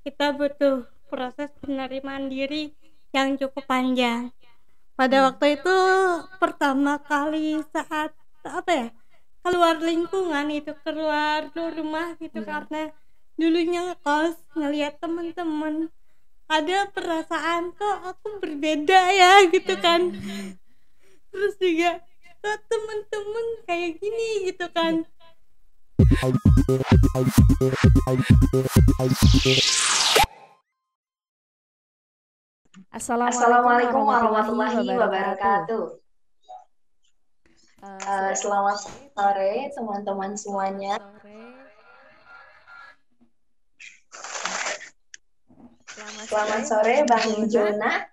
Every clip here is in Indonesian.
kita butuh proses penerimaan diri yang cukup panjang. Pada Iya. waktu itu pertama kali saat apa ya, keluar lingkungan itu, keluar rumah gitu Iya. karena dulunya ngekos, ngelihat temen-temen, ada perasaan kok aku berbeda ya gitu kan. Heeh. Terus juga kok temen-temen kayak gini gitu Iya. kan. Assalamualaikum Assalamualaikum warahmatullahi warahmatullahi wabarakatuh. wabarakatuh. Selamat Selamat sore sore teman-teman semuanya. sore. Selamat sore Selamat Bang sore Bang Jona. Jona.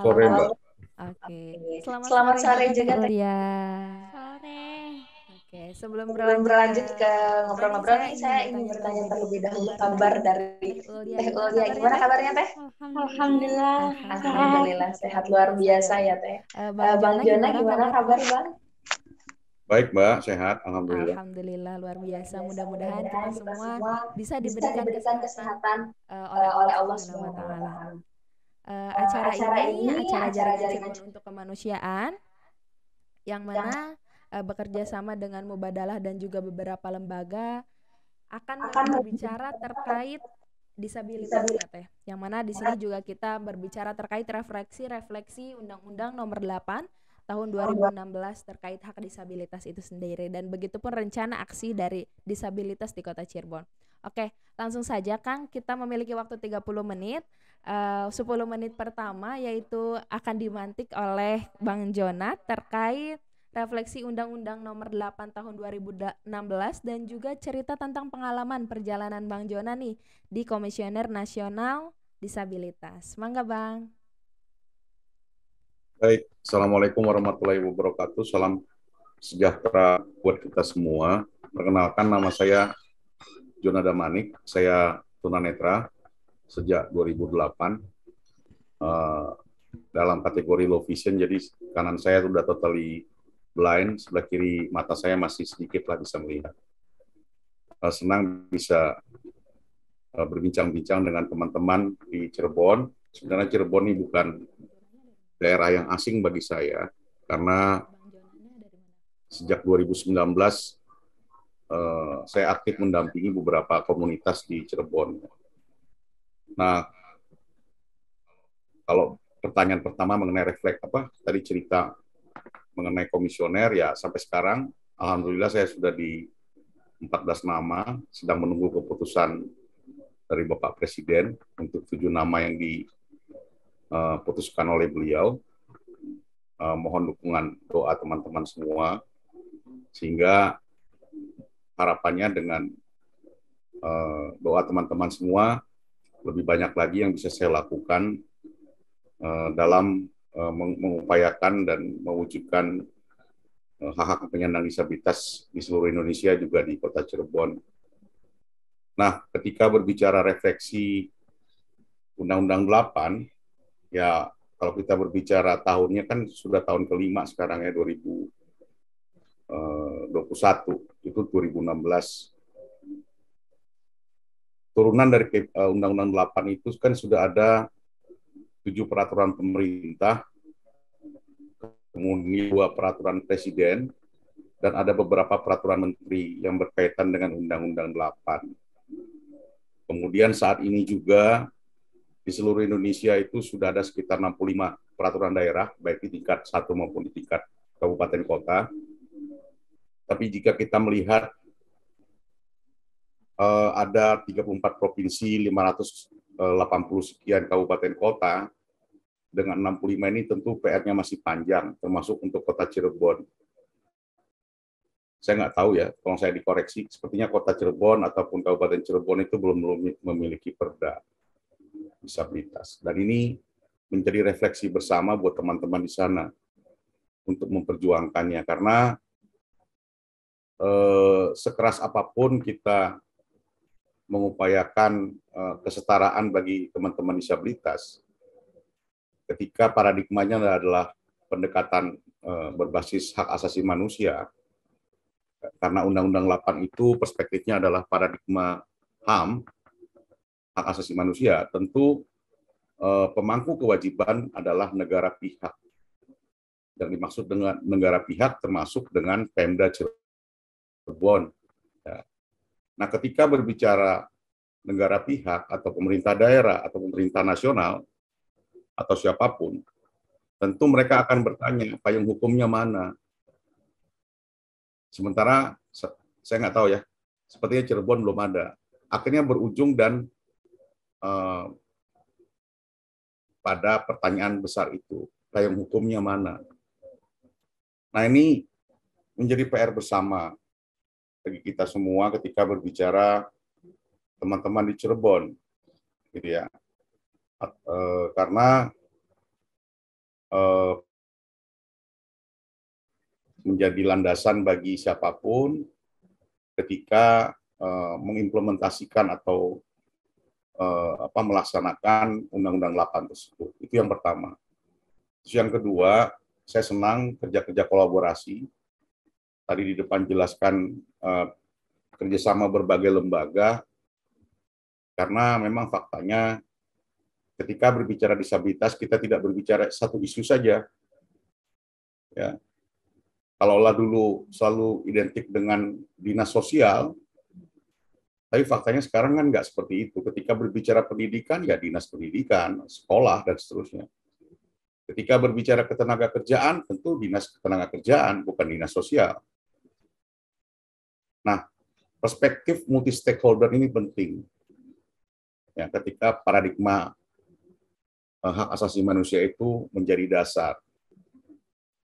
Halo. Sore, Mbak. Oke. Selamat Selamat sore sore juga Teh juga Teh. Ulia. Sore. Oke, sebelum Sebelum berlanjut ke berlanjut ke ngobrol-ngobrol nih, ngobrol-ngobrol saya nih, ingin saya ingin bertanya bertanya terlebih terlebih dahulu dahulu kabar kabar dari dari Teh Ulia. Teh Gimana Ulia. kabarnya Gimana Teh? kabarnya Teh? Alhamdulillah sehat. Alhamdulillah Alhamdulillah sehat sehat luar luar biasa ya biasa Teh. ya Teh. Bang Bang Jona Jona gimana gimana kabar? kabar Bang? Baik, Mbak. Sehat. Alhamdulillah. Alhamdulillah luar biasa. Mudah-mudahan kita Mudah-mudahan kita semua semua bisa bisa diberikan diberikan kesehatan kesehatan oleh Allah oleh Allah Subhanahu wa Subhanahu wa taala. Ta'ala. Acara Acara ini ini acara acara jaringan jaringan Cirebon untuk kemanusiaan yang yang mana bekerja sama dengan Mubadalah dan juga beberapa lembaga akan akan berbicara terkait disabilitas ya Teh. Yang mana di sini juga kita berbicara terkait refleksi Undang-Undang Nomor 8 tahun 2016 terkait hak disabilitas itu sendiri, dan begitupun rencana aksi dari disabilitas di Kota Cirebon. Oke, langsung saja Kang, kita memiliki waktu 30 menit. 10 menit pertama yaitu akan dimantik oleh Bang Jona terkait refleksi Undang-Undang Nomor 8 tahun 2016 dan juga cerita tentang pengalaman perjalanan Bang Jona nih di Komisioner Nasional Disabilitas. Mangga Bang. Baik. Assalamualaikum warahmatullahi wabarakatuh. Salam sejahtera buat kita semua. Perkenalkan, nama saya Jonada Manik. Saya tunanetra sejak 2008 dalam kategori low vision. Jadi kanan saya sudah totally blind, sebelah kiri mata saya masih sedikit lah bisa melihat. Senang bisa berbincang-bincang dengan teman-teman di Cirebon. Sebenarnya Cirebon ini bukan daerah yang asing bagi saya, karena sejak 2019 saya aktif mendampingi beberapa komunitas di Cirebon. Nah, kalau pertanyaan pertama mengenai refleks tadi cerita mengenai komisioner, ya sampai sekarang alhamdulillah saya sudah di 14 nama, sedang menunggu keputusan dari Bapak Presiden untuk 7 nama yang diputuskan oleh beliau. Mohon dukungan doa teman-teman semua, sehingga harapannya dengan doa teman-teman semua lebih banyak lagi yang bisa saya lakukan dalam mengupayakan dan mewujudkan hak-hak penyandang disabilitas di seluruh Indonesia, juga di Kota Cirebon. Nah, ketika berbicara refleksi Undang-Undang 8, ya kalau kita berbicara tahunnya kan sudah tahun kelima sekarang ya, 2021, itu 2016. Turunan dari Undang-Undang 8 itu kan sudah ada 7 peraturan pemerintah, kemudian 2 peraturan presiden, dan ada beberapa peraturan menteri yang berkaitan dengan Undang-Undang 8. Kemudian saat ini juga di seluruh Indonesia itu sudah ada sekitar 65 peraturan daerah, baik di tingkat 1 maupun di tingkat kabupaten kota. Tapi jika kita melihat ada 34 provinsi, 580 sekian kabupaten kota, dengan 65 ini tentu PR-nya masih panjang, termasuk untuk Kota Cirebon. Saya nggak tahu ya, kalau saya dikoreksi, sepertinya Kota Cirebon ataupun Kabupaten Cirebon itu belum memiliki perda disabilitas. Dan ini menjadi refleksi bersama buat teman-teman di sana untuk memperjuangkannya, karena sekeras apapun kita mengupayakan kesetaraan bagi teman-teman disabilitas, ketika paradigmanya adalah pendekatan berbasis hak asasi manusia, karena Undang-Undang 8 itu perspektifnya adalah paradigma HAM, hak asasi manusia, tentu pemangku kewajiban adalah negara pihak. Yang dimaksud dengan negara pihak termasuk dengan Pemda Cirebon. Ya. Nah, ketika berbicara negara pihak atau pemerintah daerah atau pemerintah nasional atau siapapun, tentu mereka akan bertanya payung hukumnya mana. Sementara saya nggak tahu ya, sepertinya Cirebon belum ada. Akhirnya berujung dan pada pertanyaan besar itu, payung hukumnya mana? Nah, ini menjadi PR bersama bagi kita semua ketika berbicara teman-teman di Cirebon, gitu ya. Karena menjadi landasan bagi siapapun ketika mengimplementasikan atau melaksanakan Undang-Undang 8 tersebut. Itu yang pertama. Terus yang kedua, saya senang kerja-kerja kolaborasi. Tadi di depan jelaskan kerjasama berbagai lembaga, karena memang faktanya ketika berbicara disabilitas, kita tidak berbicara satu isu saja. Ya. Kalaulah dulu selalu identik dengan dinas sosial, tapi faktanya sekarang kan nggak seperti itu. Ketika berbicara pendidikan, ya dinas pendidikan, sekolah, dan seterusnya. Ketika berbicara ketenaga kerjaan, tentu dinas ketenaga kerjaan, bukan dinas sosial. Nah, perspektif multi stakeholder ini penting. Ya, ketika paradigma hak asasi manusia itu menjadi dasar.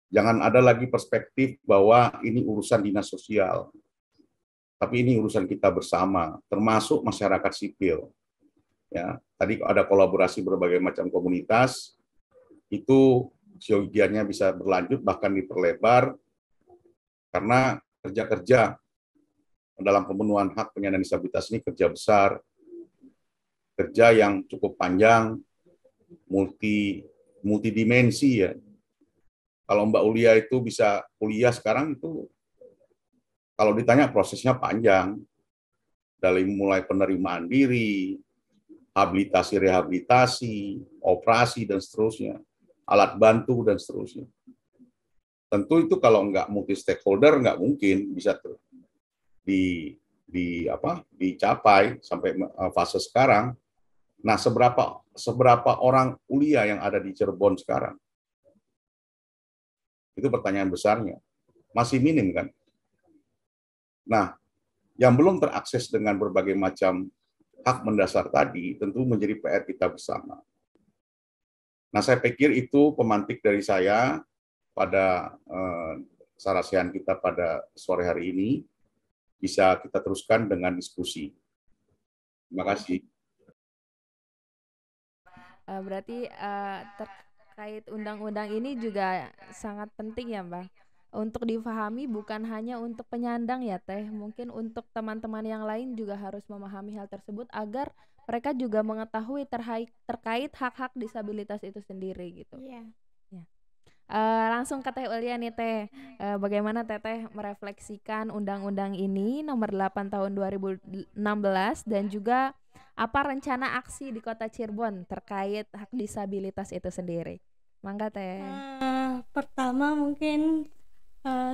Jangan ada lagi perspektif bahwa ini urusan dinas sosial, tapi ini urusan kita bersama, termasuk masyarakat sipil. Ya, tadi ada kolaborasi berbagai macam komunitas. Itu siogianya bisa berlanjut bahkan diperlebar karena kerja-kerja dalam pemenuhan hak penyandang disabilitas ini kerja besar, kerja yang cukup panjang, multidimensi ya. Kalau Mbak Ulia itu bisa kuliah sekarang itu kalau ditanya prosesnya panjang, dari mulai penerimaan diri, habilitasi, rehabilitasi, operasi dan seterusnya, alat bantu dan seterusnya. Tentu itu kalau nggak multi stakeholder nggak mungkin bisa dicapai sampai fase sekarang. Nah, seberapa orang Ulia yang ada di Cirebon sekarang? Itu pertanyaan besarnya. Masih minim kan? Nah, yang belum terakses dengan berbagai macam hak mendasar tadi tentu menjadi PR kita bersama. Nah, saya pikir itu pemantik dari saya pada sarasian kita pada sore hari ini. Bisa kita teruskan dengan diskusi. Terima kasih. Berarti terkait undang-undang ini juga sangat penting ya, Mbak, untuk difahami bukan hanya untuk penyandang ya Teh, mungkin untuk teman-teman yang lain juga harus memahami hal tersebut agar mereka juga mengetahui terkait hak-hak disabilitas itu sendiri gitu. Iya. Ya. Langsung ke Teh Ulia nih Teh, bagaimana Teteh merefleksikan undang-undang ini nomor 8 tahun 2016 dan juga apa rencana aksi di Kota Cirebon terkait hak disabilitas itu sendiri? Mangga Teh. Pertama mungkin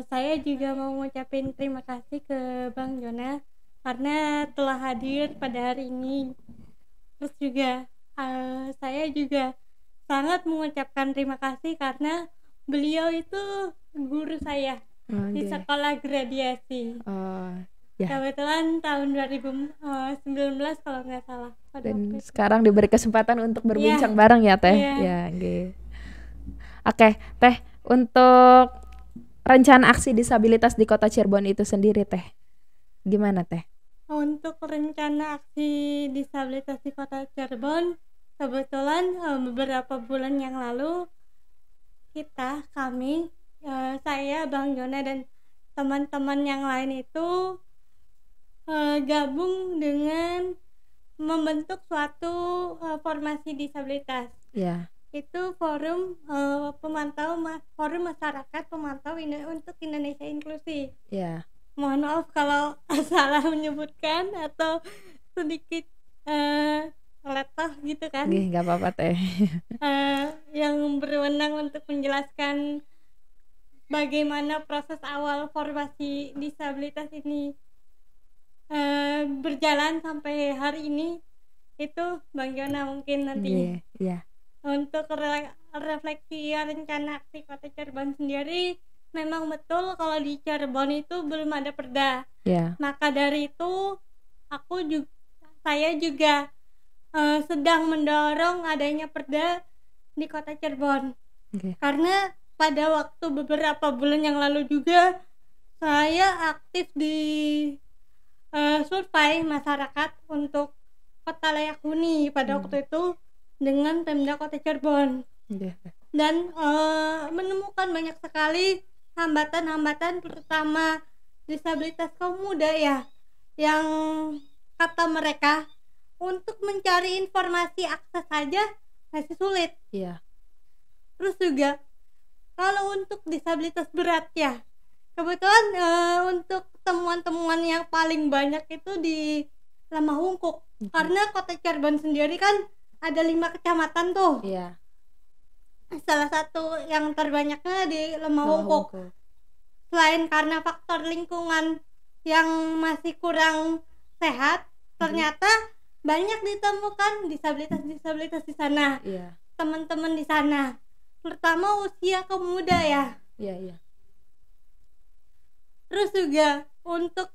saya juga mau ngucapin terima kasih ke Bang Jona karena telah hadir pada hari ini. Terus juga saya juga sangat mengucapkan terima kasih karena beliau itu guru saya di sekolah gradiasi. Ya. Kebetulan tahun 2019 kalau nggak salah. Dan sekarang diberi kesempatan untuk berbincang bareng ya Teh. Ya, Oke, Teh, untuk rencana aksi disabilitas di Kota Cirebon itu sendiri Teh, gimana Teh? Untuk rencana aksi disabilitas di Kota Cirebon, kebetulan beberapa bulan yang lalu kami, saya, Bang Jona dan teman-teman yang lain itu gabung dengan membentuk suatu formasi disabilitas. Ya. Itu forum forum masyarakat pemantau untuk Indonesia Inklusi. Ya. Mohon maaf kalau salah menyebutkan atau sedikit letah gitu kan, Nggih, nggak apa-apa teh. yang berwenang untuk menjelaskan bagaimana proses awal formasi disabilitas ini berjalan sampai hari ini, itu Bang Jona mungkin nantinya. Nggih, iya. Untuk refleksi rencana aksi Kota Cirebon sendiri, memang betul kalau di Cirebon itu belum ada perda. Iya. Maka dari itu saya juga sedang mendorong adanya perda di Kota Cirebon. Oke. Karena pada waktu beberapa bulan yang lalu juga saya aktif di survei masyarakat untuk Kota Layak Huni pada waktu itu dengan Pemda Kota Cirebon, Nggih. dan menemukan banyak sekali hambatan-hambatan, terutama disabilitas kaum muda ya, yang kata mereka untuk mencari informasi akses saja masih sulit. Iya. Terus juga kalau untuk disabilitas berat ya, kebetulan untuk temuan-temuan yang paling banyak itu di Lamahungkuk. Karena Kota Cirebon sendiri kan ada 5 kecamatan tuh. Iya. Salah satu yang terbanyaknya di Lamahungkuk. Selain karena faktor lingkungan yang masih kurang sehat, ternyata banyak ditemukan disabilitas di sana. Iya. Teman-teman di sana, terutama usia kaum muda ya. Iya, iya. Terus juga untuk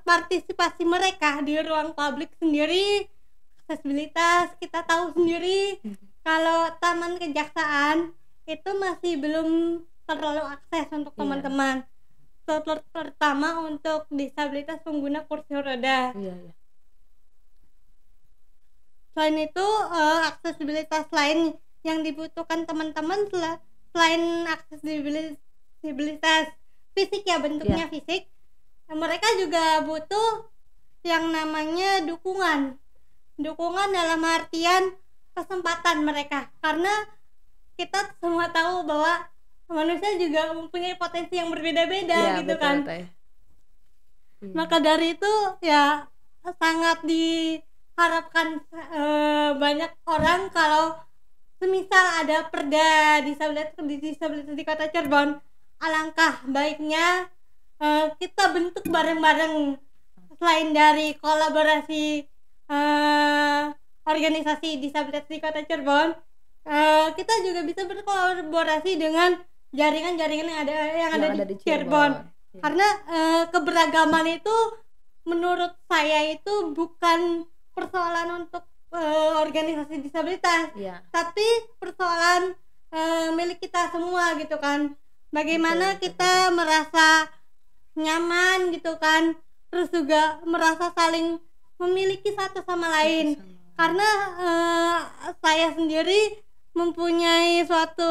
partisipasi mereka di ruang publik sendiri, aksesibilitas, kita tahu sendiri kalau Taman Kejaksaan itu masih belum terlalu akses untuk teman-teman, terutama untuk disabilitas pengguna kursi roda. Iya, iya. Selain itu aksesibilitas lain yang dibutuhkan teman-teman selain aksesibilitas fisik ya, bentuknya fisik, mereka juga butuh yang namanya dukungan dalam artian kesempatan mereka, karena kita semua tahu bahwa manusia juga mempunyai potensi yang berbeda-beda gitu kan. Maka dari itu ya sangat diharapkan banyak orang kalau semisal ada perda disabilitas di Kota Cirebon, alangkah baiknya kita bentuk bareng-bareng, selain dari kolaborasi organisasi disabilitas di Kota Cirebon, kita juga bisa berkolaborasi dengan jaringan-jaringan yang ada di Cirebon. Karena keberagaman itu menurut saya itu bukan persoalan untuk organisasi disabilitas, tapi persoalan milik kita semua gitu kan. Bagaimana kita merasa nyaman gitu kan, terus juga merasa saling memiliki satu sama lain. Karena saya sendiri mempunyai suatu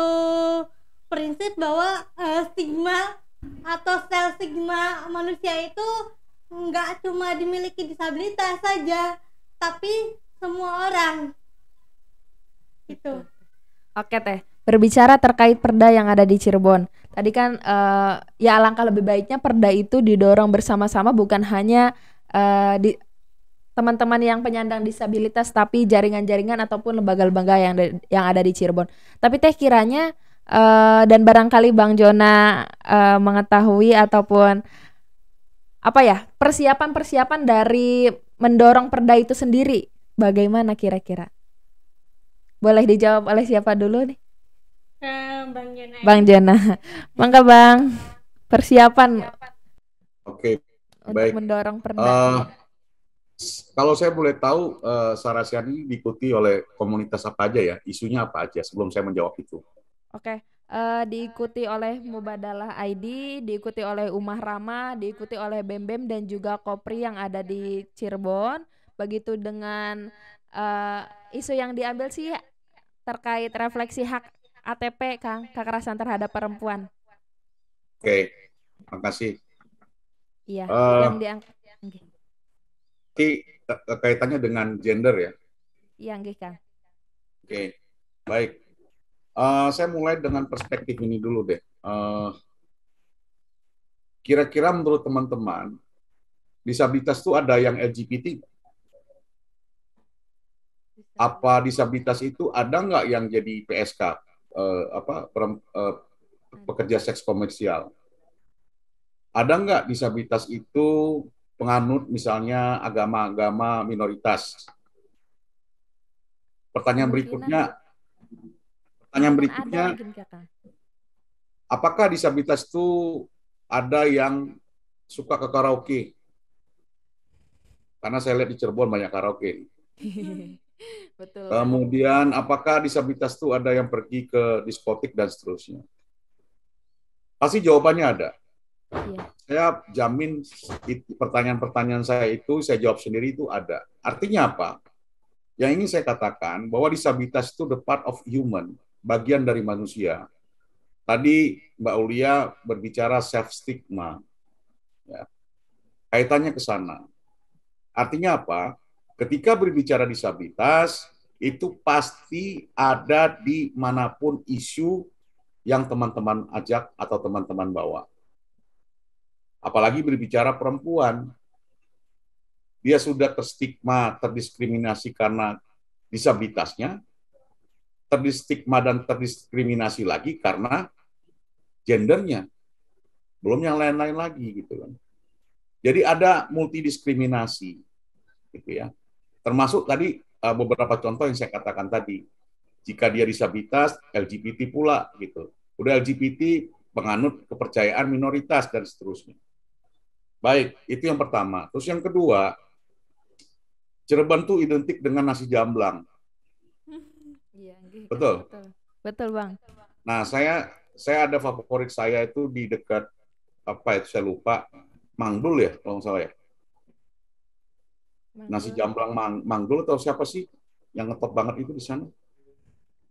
prinsip bahwa stigma atau sel stigma manusia itu nggak cuma dimiliki disabilitas saja, tapi semua orang gitu. Oke teh, berbicara terkait perda yang ada di Cirebon, tadi kan ya alangkah lebih baiknya perda itu didorong bersama-sama, bukan hanya di teman-teman yang penyandang disabilitas, tapi jaringan-jaringan ataupun lembaga-lembaga yang ada di Cirebon. Tapi teh kiranya dan barangkali Bang Jona mengetahui ataupun apa ya, persiapan dari mendorong perda itu sendiri bagaimana kira-kira? Boleh dijawab oleh siapa dulu nih? Bang Jona. Bang Jona. Mangga Bang. Persiapan Oke, untuk baik. mendorong perda. Kalau saya boleh tahu, Sarasian ini diikuti oleh komunitas apa aja ya? Isunya apa aja sebelum saya menjawab itu? Oke, diikuti oleh Mubadalah ID, diikuti oleh Umah Rama, diikuti oleh BEM-BEM dan juga Kopri yang ada di Cirebon. Begitu dengan isu yang diambil sih terkait refleksi hak ATP, Kang, kekerasan terhadap perempuan. Oke, makasih. Iya, yang diangkat. Kaitannya dengan gender ya? Iya, nggih, Kang. Oke, baik. Saya mulai dengan perspektif ini dulu deh. Kira-kira menurut teman-teman, disabilitas itu ada yang LGBT? apa disabilitas itu ada nggak yang jadi PSK, pekerja seks komersial? Ada nggak disabilitas itu penganut misalnya agama-agama minoritas? Pertanyaan Kemungkinan berikutnya, pertanyaan ada berikutnya, mungkin kakak. apakah disabilitas itu ada yang suka ke karaoke? Karena saya lihat di Cirebon banyak karaoke. Betul Bang. Kemudian, apakah disabilitas itu ada yang pergi ke diskotik dan seterusnya? Pasti jawabannya ada. Iya. Saya jamin pertanyaan-pertanyaan saya itu saya jawab sendiri itu ada. Artinya apa? Yang ingin saya katakan bahwa disabilitas itu the part of human, bagian dari manusia. Tadi Mbak Ulia berbicara self stigma, ya. Kaitannya ke sana. Artinya apa? Ketika berbicara disabilitas, itu pasti ada di manapun isu yang teman-teman ajak atau teman-teman bawa. Apalagi berbicara perempuan, dia sudah terstigma, terdiskriminasi karena disabilitasnya, terstigma dan terdiskriminasi lagi karena gendernya, belum yang lain-lain lagi gitu kan. Jadi ada multidiskriminasi, gitu ya. Termasuk tadi beberapa contoh yang saya katakan tadi. Jika dia disabilitas, LGBT pula gitu. Udah LGBT penganut kepercayaan minoritas dan seterusnya. Baik, itu yang pertama. Terus yang kedua, Cirebon tuh identik dengan nasi jamblang. Iya, Betul. Betul Bang. Nah, saya ada favorit saya itu di dekat apa itu saya lupa, Mangdul ya kalau nggak salah ya. Manggul. Nasi jamblang Mangdul atau siapa sih yang ngetop banget itu di sana?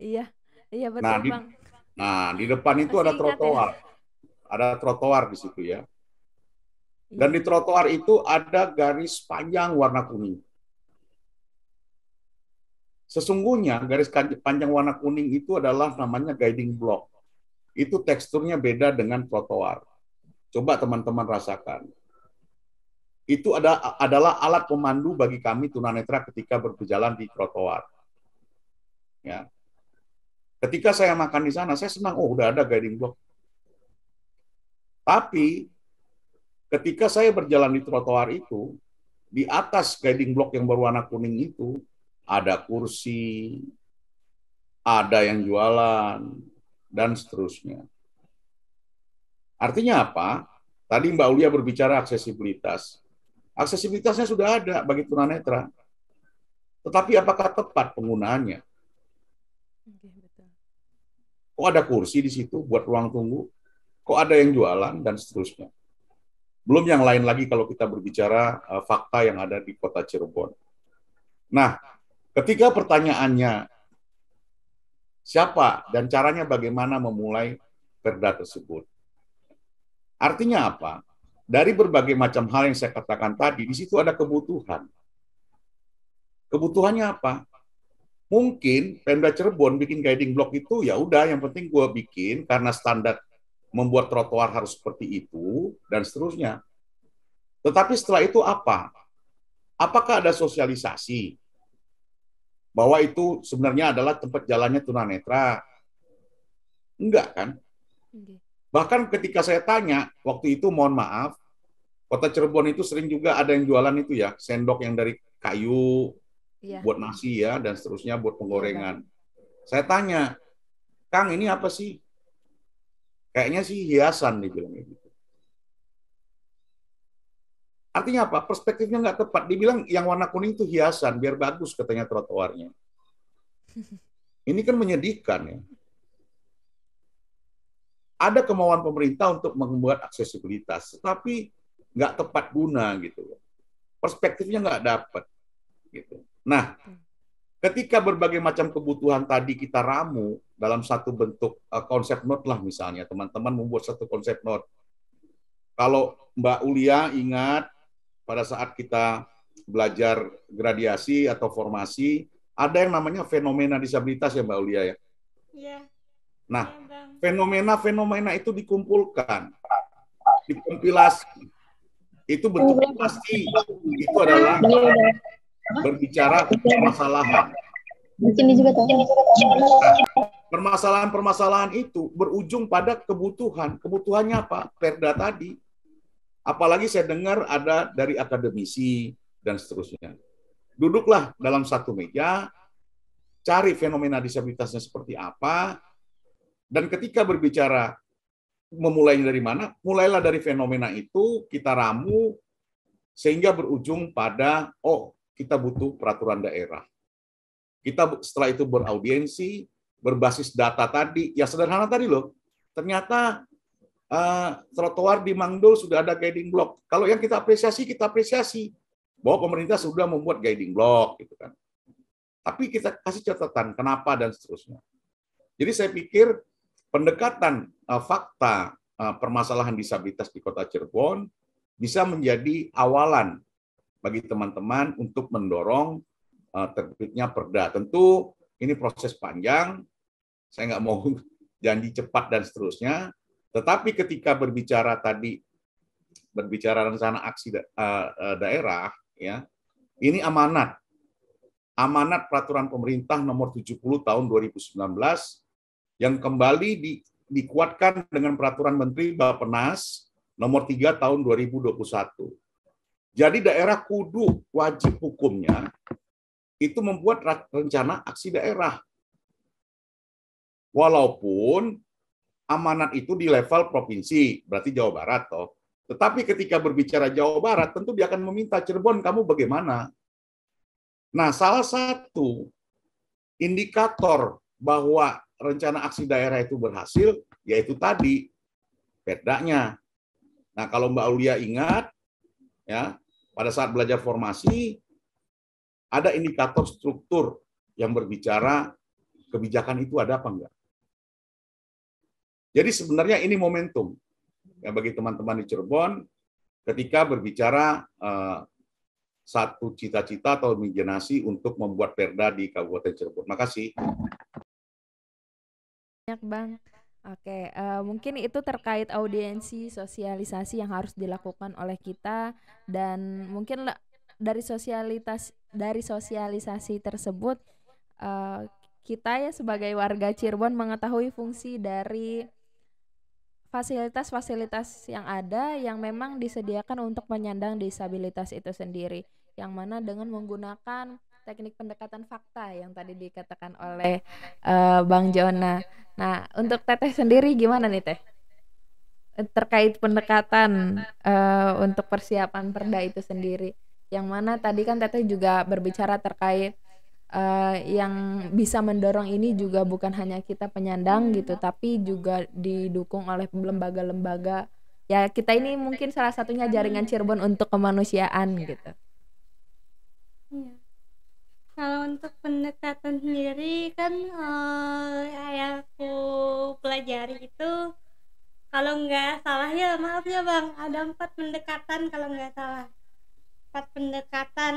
Iya, iya betul Bang. Nah, di depan itu Masih ada ingat trotoar. ya? Ada trotoar di situ ya. Dan Iya. di trotoar itu ada garis panjang warna kuning. Sesungguhnya garis panjang warna kuning itu adalah namanya guiding block. Itu teksturnya beda dengan trotoar. Coba teman-teman rasakan. Itu adalah alat pemandu bagi kami tunanetra ketika berjalan di trotoar. Ya. Ketika saya makan di sana, saya senang, oh udah ada guiding block. Tapi ketika saya berjalan di trotoar itu, di atas guiding block yang berwarna kuning itu, ada kursi, ada yang jualan, dan seterusnya. Artinya apa? Tadi Mbak Ulia berbicara aksesibilitas. Aksesibilitasnya sudah ada bagi tunanetra. Tetapi apakah tepat penggunaannya? Kok ada kursi di situ buat ruang tunggu? Kok ada yang jualan, dan seterusnya. Belum yang lain lagi kalau kita berbicara fakta yang ada di kota Cirebon. Nah, ketika pertanyaannya siapa dan caranya bagaimana memulai perda tersebut. Artinya apa? Dari berbagai macam hal yang saya katakan tadi, di situ ada kebutuhan. Kebutuhannya apa? Mungkin Pemda Cirebon bikin guiding block itu, ya udah yang penting gue bikin karena standar membuat trotoar harus seperti itu, dan seterusnya. Tetapi setelah itu apa? Apakah ada sosialisasi? Bahwa itu sebenarnya adalah tempat jalannya tunanetra? Enggak kan? Bahkan ketika saya tanya, waktu itu mohon maaf, Kota Cirebon itu sering juga ada yang jualan itu ya, sendok yang dari kayu, buat nasi ya, dan seterusnya buat penggorengan. Saya tanya, Kang ini apa sih? Kayaknya sih hiasan dibilangnya gitu. Artinya apa? Perspektifnya nggak tepat. Dibilang yang warna kuning itu hiasan, biar bagus katanya trotoarnya. Ini kan menyedihkan ya. Ada kemauan pemerintah untuk membuat aksesibilitas, tetapi nggak tepat guna gitu. Perspektifnya nggak dapat. Gitu. Nah, ketika berbagai macam kebutuhan tadi kita ramu dalam satu bentuk konsep note lah misalnya, teman-teman membuat satu konsep note. Kalau Mbak Ulia ingat pada saat kita belajar gradiasi atau formasi, ada yang namanya fenomena disabilitas ya Mbak Ulia ya? Iya. Nah, fenomena itu dikumpulkan, dikompilasi. Itu bentuknya pasti itu adalah berbicara permasalahan. Mungkin juga tahu. Permasalahan-permasalahan itu berujung pada kebutuhan. Kebutuhannya apa? Perda tadi. Apalagi saya dengar ada dari akademisi dan seterusnya. Duduklah dalam satu meja, cari fenomena disabilitasnya seperti apa, dan ketika berbicara memulainya dari mana, mulailah dari fenomena itu, kita ramu, sehingga berujung pada, oh, kita butuh peraturan daerah. Kita setelah itu beraudiensi, berbasis data tadi, ya sederhana tadi loh, ternyata trotoar di Mangdul sudah ada guiding block. Kalau yang kita apresiasi bahwa pemerintah sudah membuat guiding block, gitu kan. Tapi kita kasih catatan kenapa dan seterusnya. Jadi saya pikir pendekatan fakta permasalahan disabilitas di Kota Cirebon bisa menjadi awalan bagi teman-teman untuk mendorong terbitnya perda. Tentu ini proses panjang, saya nggak mau janji cepat dan seterusnya, tetapi ketika berbicara rencana aksi daerah, ya, ini amanat peraturan pemerintah nomor 70 tahun 2019 yang kembali dikuatkan dengan peraturan Menteri Bappenas nomor 3 tahun 2021. Jadi daerah kudu wajib hukumnya itu membuat rencana aksi daerah. Walaupun amanat itu di level provinsi, berarti Jawa Barat toh. Tetapi ketika berbicara Jawa Barat, tentu dia akan meminta, Cirebon kamu bagaimana? Nah, salah satu indikator bahwa rencana aksi daerah itu berhasil, yaitu tadi, perdanya. Nah, kalau Mbak Aulia ingat, ya, pada saat belajar formasi, ada indikator struktur yang berbicara kebijakan itu ada apa enggak. Jadi sebenarnya ini momentum ya bagi teman-teman di Cirebon ketika berbicara satu cita-cita atau imajinasi untuk membuat perda di Kabupaten Cirebon. Makasih. Banyak Bang. Oke, mungkin itu terkait audiensi, sosialisasi yang harus dilakukan oleh kita, dan mungkin dari sosialisasi tersebut kita ya sebagai warga Cirebon mengetahui fungsi dari fasilitas-fasilitas yang ada yang memang disediakan untuk penyandang disabilitas itu sendiri, yang mana dengan menggunakan teknik pendekatan fakta yang tadi dikatakan oleh Bang Jona. Nah, untuk Teteh sendiri gimana nih Teh? Terkait pendekatan untuk persiapan perda itu sendiri. Yang mana tadi kan Teteh juga berbicara terkait yang bisa mendorong ini juga bukan hanya kita penyandang gitu, tapi juga didukung oleh lembaga-lembaga. Ya, kita ini mungkin salah satunya jaringan Cirebon untuk kemanusiaan gitu. Iya. Kalau untuk pendekatan sendiri kan yang aku pelajari itu, kalau nggak salah ya maaf ya Bang, ada 4 pendekatan kalau nggak salah. 4 pendekatan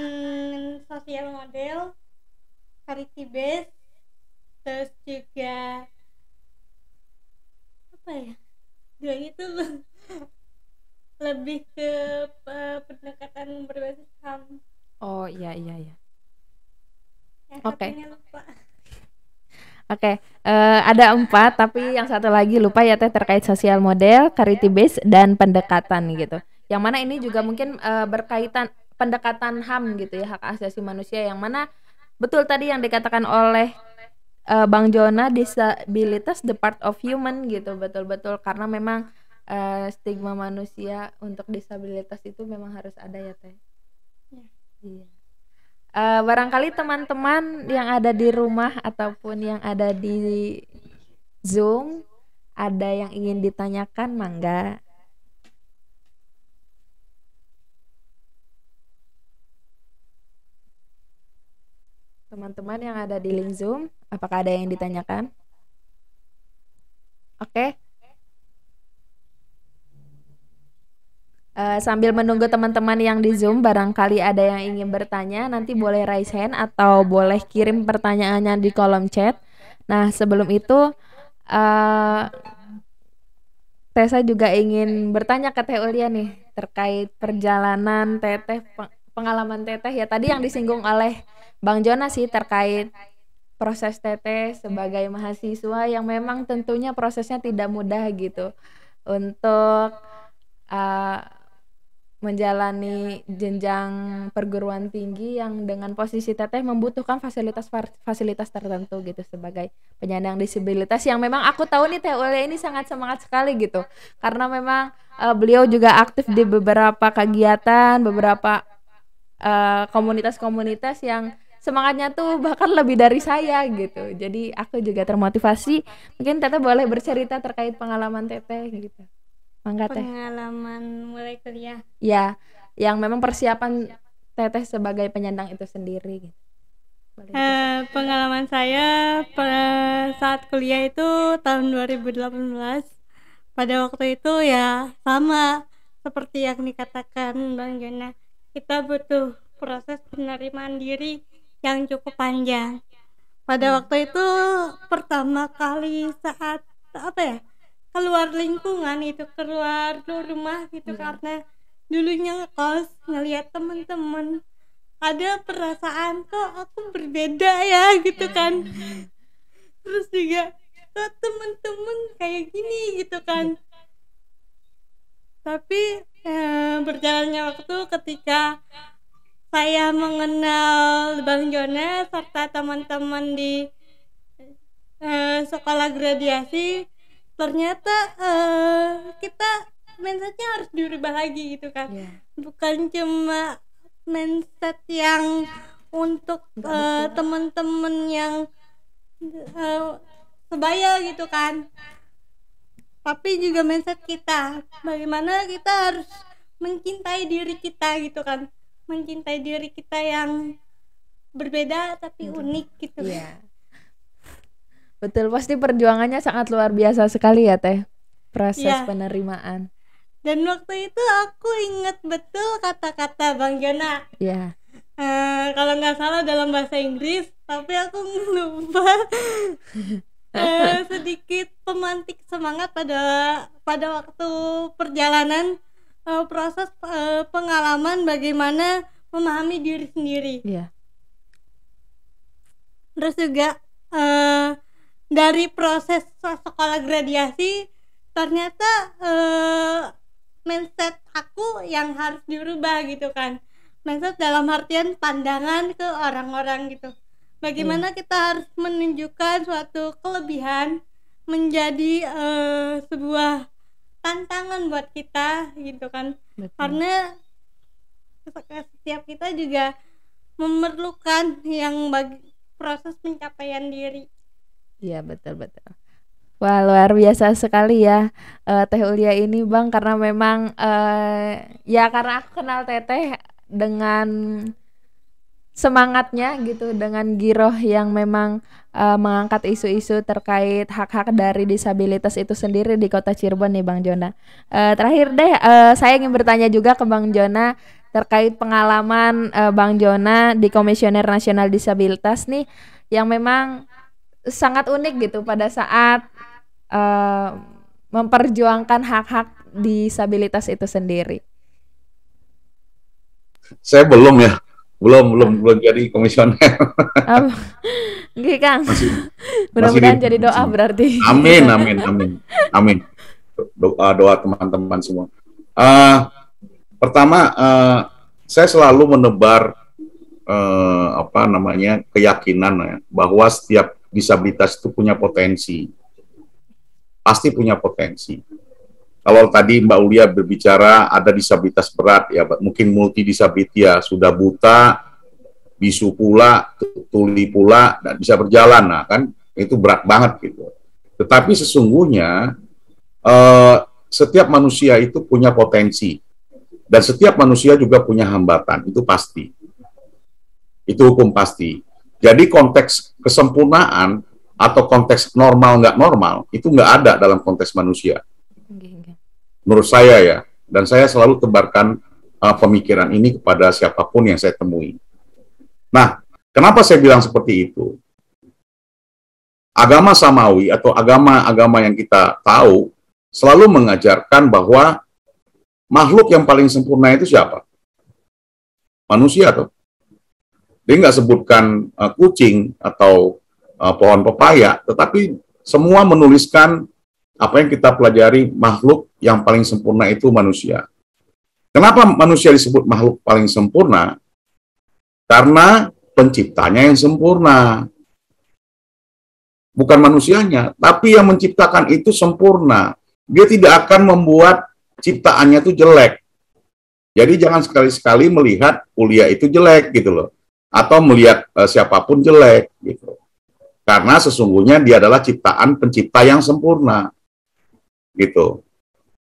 sosial model, charity base, terus juga apa ya? Dua itu lebih ke pendekatan berbasis HAM. Oh iya. Yang Oke. satunya lupa. Oke, ada 4, tapi yang satu lagi lupa ya Teh, terkait sosial model, charity base, dan pendekatan gitu. Yang mana ini juga mungkin berkaitan pendekatan HAM gitu ya, hak asasi manusia, yang mana betul tadi yang dikatakan oleh Bang Jona, disabilitas the part of human gitu, betul-betul, karena memang stigma manusia untuk disabilitas itu memang harus ada ya Teh. Ya. Iya. Barangkali teman-teman yang ada di rumah ataupun yang ada di Zoom ada yang ingin ditanyakan, mangga. Teman-teman yang ada di link Zoom, apakah ada yang ditanyakan? Oke. Sambil menunggu teman-teman yang di Zoom, barangkali ada yang ingin bertanya, nanti boleh raise hand atau boleh kirim pertanyaannya di kolom chat. Nah, sebelum itu Tessa juga ingin bertanya ke Teh Ulia nih terkait perjalanan Teteh, pengalaman Teteh ya tadi yang disinggung oleh Bang Jona sih terkait proses teteh sebagai mahasiswa yang memang tentunya prosesnya tidak mudah gitu untuk uh, menjalani jenjang perguruan tinggi yang dengan posisi teteh membutuhkan fasilitas tertentu gitu sebagai penyandang disabilitas yang memang aku tahu nih Teh Ulia ini sangat semangat sekali gitu karena memang beliau juga aktif di beberapa kegiatan, beberapa komunitas-komunitas yang semangatnya tuh bahkan lebih dari saya gitu. Jadi aku juga termotivasi. Mungkin Teteh boleh bercerita terkait pengalaman Teteh gitu. Mangga Teh. Pengalaman mulai kuliah. Ya, yang memang persiapan Teteh sebagai penyandang itu sendiri gitu. Pengalaman saya saat kuliah itu tahun 2018. Pada waktu itu ya sama seperti yang dikatakan Bang Jona. Kita butuh proses penerimaan diri yang cukup panjang. Pada waktu itu pertama kali saat keluar lingkungan itu, keluar rumah gitu, karena dulunya ngekos, ngelihat teman-teman ada perasaan kok aku berbeda ya gitu kan. Terus juga kok teman-teman kayak gini gitu kan. Tapi berjalannya waktu ketika saya mengenal Bang Jona serta teman-teman di sekolah gradiasi, ternyata kita mindsetnya harus dirubah lagi gitu kan. Bukan cuma mindset yang untuk teman-teman yang sebaya gitu kan, tapi juga mindset kita, bagaimana kita harus mencintai diri kita gitu kan, mencintai diri kita yang berbeda tapi unik gitu. Betul, pasti perjuangannya sangat luar biasa sekali ya Teh, proses penerimaan. Dan waktu itu aku ingat betul kata-kata Bang Jona. Kalau nggak salah dalam bahasa Inggris, tapi aku lupa. Sedikit pemantik semangat pada waktu perjalanan proses pengalaman bagaimana memahami diri sendiri. Terus juga dari proses sekolah gradiasi ternyata mindset aku yang harus dirubah gitu kan. Mindset dalam artian pandangan ke orang-orang gitu. Bagaimana kita harus menunjukkan suatu kelebihan menjadi sebuah tantangan buat kita gitu kan. Karena setiap kita juga memerlukan yang bagi proses pencapaian diri. Iya, betul. Wah, luar biasa sekali ya Teh Ulia ini Bang, karena memang ya karena aku kenal Teteh dengan semangatnya gitu, dengan giroh yang memang mengangkat isu-isu terkait hak-hak dari disabilitas itu sendiri di Kota Cirebon nih Bang Jona. Terakhir deh saya ingin bertanya juga ke Bang Jona terkait pengalaman Bang Jona di Komisioner Nasional Disabilitas nih yang memang sangat unik gitu pada saat memperjuangkan hak-hak disabilitas itu sendiri. Saya belum jadi komisioner. Oke Kang, mudah-mudahan jadi doa berarti. Amin. Doa teman-teman semua. Pertama, saya selalu menebar keyakinan ya, bahwa setiap disabilitas itu punya potensi, pasti punya potensi. Kalau tadi Mbak Ulia berbicara ada disabilitas berat ya, mungkin multidisabilitas ya, sudah buta, bisu pula, tuli pula, dan bisa berjalan, nah kan itu berat banget gitu. Tetapi sesungguhnya setiap manusia itu punya potensi dan setiap manusia juga punya hambatan, itu pasti. Itu hukum pasti. Jadi konteks kesempurnaan atau konteks normal nggak normal itu nggak ada dalam konteks manusia. Menurut saya ya, dan saya selalu tebarkan pemikiran ini kepada siapapun yang saya temui. Nah, kenapa saya bilang seperti itu? Agama Samawi atau agama-agama yang kita tahu selalu mengajarkan bahwa makhluk yang paling sempurna itu siapa? Manusia tuh. Dia nggak sebutkan kucing atau pohon pepaya, tetapi semua menuliskan apa yang kita pelajari, makhluk yang paling sempurna itu manusia. Kenapa manusia disebut makhluk paling sempurna? Karena penciptanya yang sempurna. Bukan manusianya, tapi yang menciptakan itu sempurna. Dia tidak akan membuat ciptaannya itu jelek. Jadi jangan sekali-sekali melihat kuliah itu jelek gitu loh. Atau melihat siapapun jelek gitu. Karena sesungguhnya dia adalah ciptaan pencipta yang sempurna. Gitu.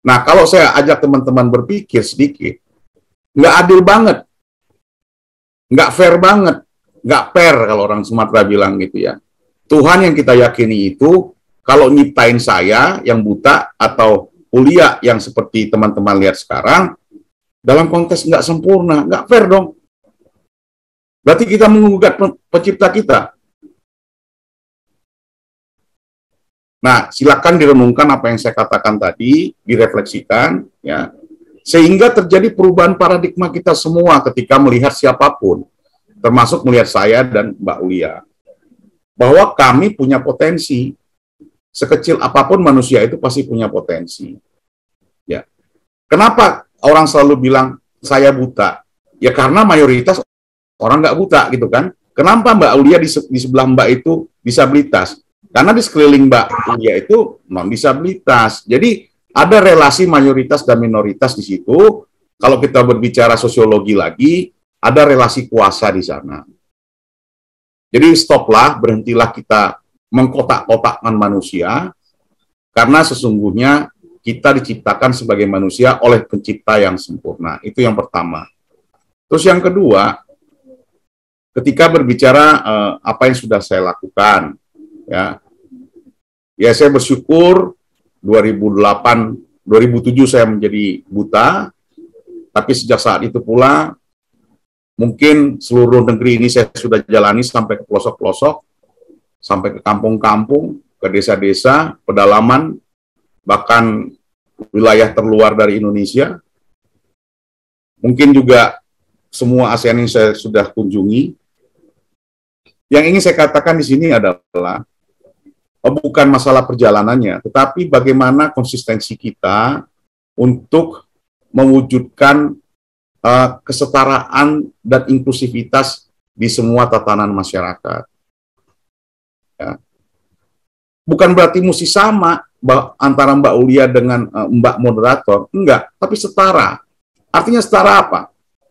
Nah, kalau saya ajak teman-teman berpikir sedikit, nggak adil banget. Nggak fair banget. Nggak fair kalau orang Sumatera bilang gitu ya. Tuhan yang kita yakini itu, kalau nyiptain saya yang buta atau kuliah yang seperti teman-teman lihat sekarang, dalam konteks nggak sempurna, nggak fair dong. Berarti kita menggugat pencipta kita. Nah, silakan direnungkan apa yang saya katakan tadi, direfleksikan, ya, sehingga terjadi perubahan paradigma kita semua ketika melihat siapapun, termasuk melihat saya dan Mbak Ulia. Bahwa kami punya potensi. Sekecil apapun manusia itu pasti punya potensi. Ya. Kenapa orang selalu bilang saya buta? Ya karena mayoritas orang nggak buta gitu kan. Kenapa Mbak Ulia di sebelah Mbak itu disabilitas? Karena di sekeliling Mbak Ulia itu non disabilitas. Jadi ada relasi mayoritas dan minoritas di situ. Kalau kita berbicara sosiologi lagi, ada relasi kuasa di sana. Jadi stoplah, berhentilah kita mengkotak-kotakkan manusia, karena sesungguhnya kita diciptakan sebagai manusia oleh pencipta yang sempurna. Itu yang pertama. Terus yang kedua, ketika berbicara apa yang sudah saya lakukan, ya saya bersyukur 2008, 2007 saya menjadi buta, tapi sejak saat itu pula, mungkin seluruh negeri ini saya sudah jalani sampai ke pelosok-pelosok, sampai ke kampung-kampung, ke desa-desa, pedalaman, bahkan wilayah terluar dari Indonesia. Mungkin juga semua ASEAN yang saya sudah kunjungi. Yang ingin saya katakan di sini adalah bukan masalah perjalanannya, tetapi bagaimana konsistensi kita untuk mewujudkan kesetaraan dan inklusivitas di semua tatanan masyarakat. Ya. Bukan berarti mesti sama antara Mbak Ulia dengan Mbak moderator, enggak, tapi setara. Artinya setara apa?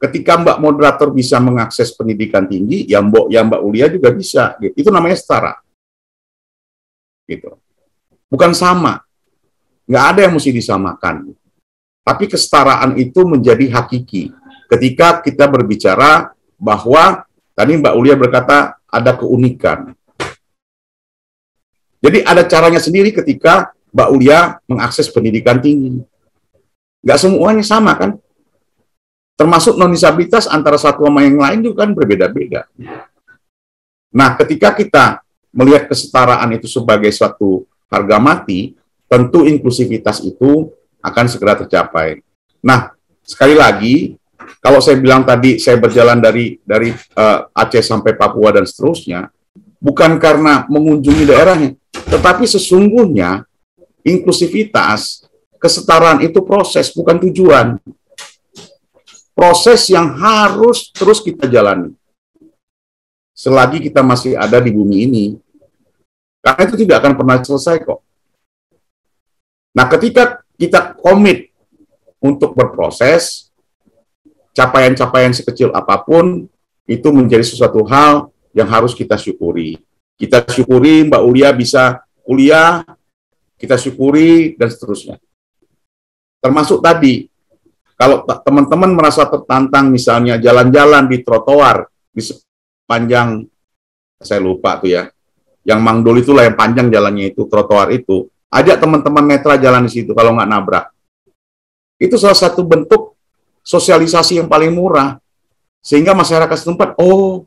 Ketika Mbak moderator bisa mengakses pendidikan tinggi, ya Mbak Ulia juga bisa. Gitu. Itu namanya setara. Gitu. Bukan sama. Nggak ada yang mesti disamakan. Tapi kesetaraan itu menjadi hakiki. Ketika kita berbicara bahwa, tadi Mbak Ulia berkata, ada keunikan. Jadi ada caranya sendiri ketika Mbak Ulia mengakses pendidikan tinggi. Nggak semuanya sama kan? Termasuk non-disabilitas antara satu sama yang lain juga kan berbeda-beda. Nah, ketika kita melihat kesetaraan itu sebagai suatu harga mati, tentu inklusivitas itu akan segera tercapai. Nah, sekali lagi, kalau saya bilang tadi saya berjalan dari Aceh sampai Papua dan seterusnya, bukan karena mengunjungi daerahnya, tetapi sesungguhnya inklusivitas, kesetaraan itu proses, bukan tujuan. Proses yang harus terus kita jalani. Selagi kita masih ada di bumi ini. Karena itu tidak akan pernah selesai kok. Nah, ketika kita komit untuk berproses, capaian-capaian sekecil apapun, itu menjadi sesuatu hal yang harus kita syukuri. Kita syukuri Mbak Ulia bisa kuliah, kita syukuri, dan seterusnya. Termasuk tadi, kalau teman-teman merasa tertantang misalnya jalan-jalan di trotoar, di sepanjang, saya lupa tuh ya, yang Mangdul itulah yang panjang jalannya itu, trotoar itu, ajak teman-teman netra jalan di situ kalau nggak nabrak. Itu salah satu bentuk sosialisasi yang paling murah. Sehingga masyarakat setempat, oh,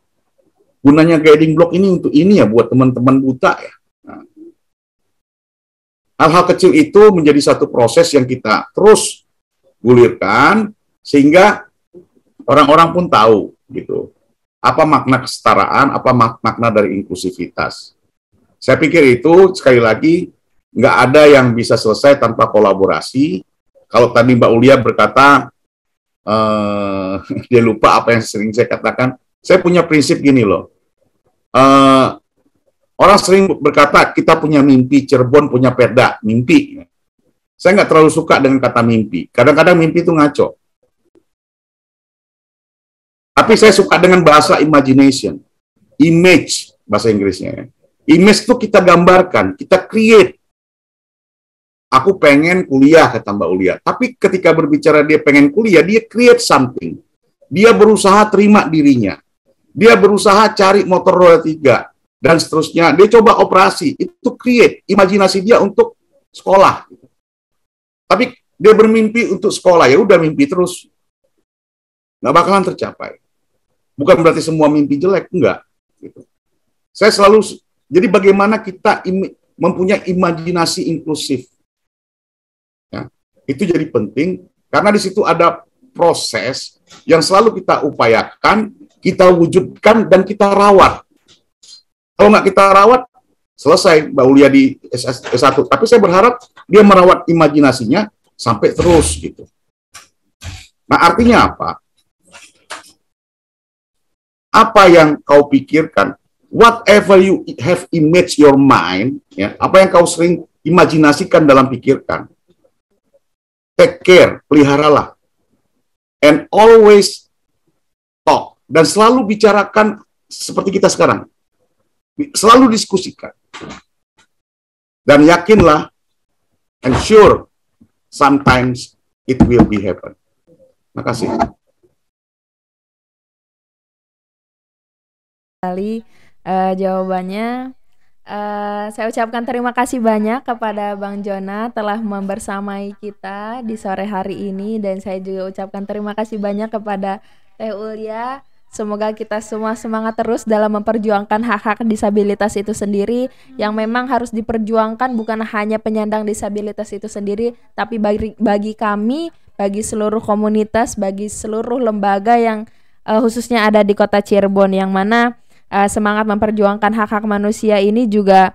gunanya guiding block ini untuk ini ya, buat teman-teman buta ya. Nah, hal-hal kecil itu menjadi satu proses yang kita terus gulirkan, sehingga orang-orang pun tahu, gitu, apa makna kesetaraan, apa makna dari inklusivitas. Saya pikir itu sekali lagi nggak ada yang bisa selesai tanpa kolaborasi. Kalau tadi Mbak Ulia berkata dia lupa apa yang sering saya katakan. Saya punya prinsip gini loh. Orang sering berkata kita punya mimpi, Cirebon punya perda, mimpi. Saya nggak terlalu suka dengan kata mimpi. Kadang-kadang mimpi itu ngaco. Tapi saya suka dengan bahasa imagination, image bahasa Inggrisnya. Image itu kita gambarkan, kita create. Aku pengen kuliah, kata Mbak Ulia. Tapi ketika berbicara dia pengen kuliah, dia create something. Dia berusaha terima dirinya. Dia berusaha cari motor roda 3, dan seterusnya. Dia coba operasi. Itu create, imajinasi dia untuk sekolah. Tapi dia bermimpi untuk sekolah, ya udah mimpi terus. Nggak bakalan tercapai. Bukan berarti semua mimpi jelek, enggak. Saya selalu, jadi bagaimana kita mempunyai imajinasi inklusif. Ya, itu jadi penting, karena di situ ada proses yang selalu kita upayakan, kita wujudkan, dan kita rawat. Kalau nggak kita rawat, selesai Mbak Ulia di S1. Tapi saya berharap dia merawat imajinasinya sampai terus gitu. Nah, artinya apa? Apa yang kau pikirkan, whatever you have image your mind, ya, apa yang kau sering imajinasikan dalam pikirkan, take care, peliharalah, and always talk, dan selalu bicarakan seperti kita sekarang, selalu diskusikan, dan yakinlah, and sure, sometimes it will be happen. Terima kasih. Kali jawabannya. Saya ucapkan terima kasih banyak kepada Bang Jona telah membersamai kita di sore hari ini, dan saya juga ucapkan terima kasih banyak kepada Teh Ulia. Semoga kita semua semangat terus dalam memperjuangkan hak-hak disabilitas itu sendiri, yang memang harus diperjuangkan bukan hanya penyandang disabilitas itu sendiri, tapi bagi kami, bagi seluruh komunitas, bagi seluruh lembaga yang khususnya ada di Kota Cirebon, yang mana semangat memperjuangkan hak-hak manusia ini juga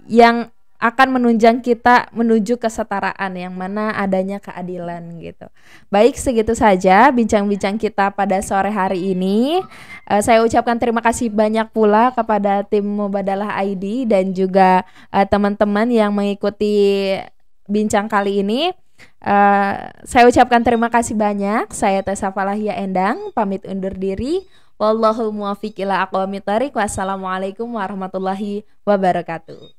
yang akan menunjang kita menuju kesetaraan, yang mana adanya keadilan gitu. Baik, segitu saja bincang-bincang kita pada sore hari ini. Saya ucapkan terima kasih banyak pula kepada tim Mubadalah ID dan juga teman-teman yang mengikuti bincang kali ini. Saya ucapkan terima kasih banyak. Saya Tessa Falahia Endang pamit undur diri. Wallahul muwaffiq ila aqwamit thoriq. Wassalamualaikum warahmatullahi wabarakatuh.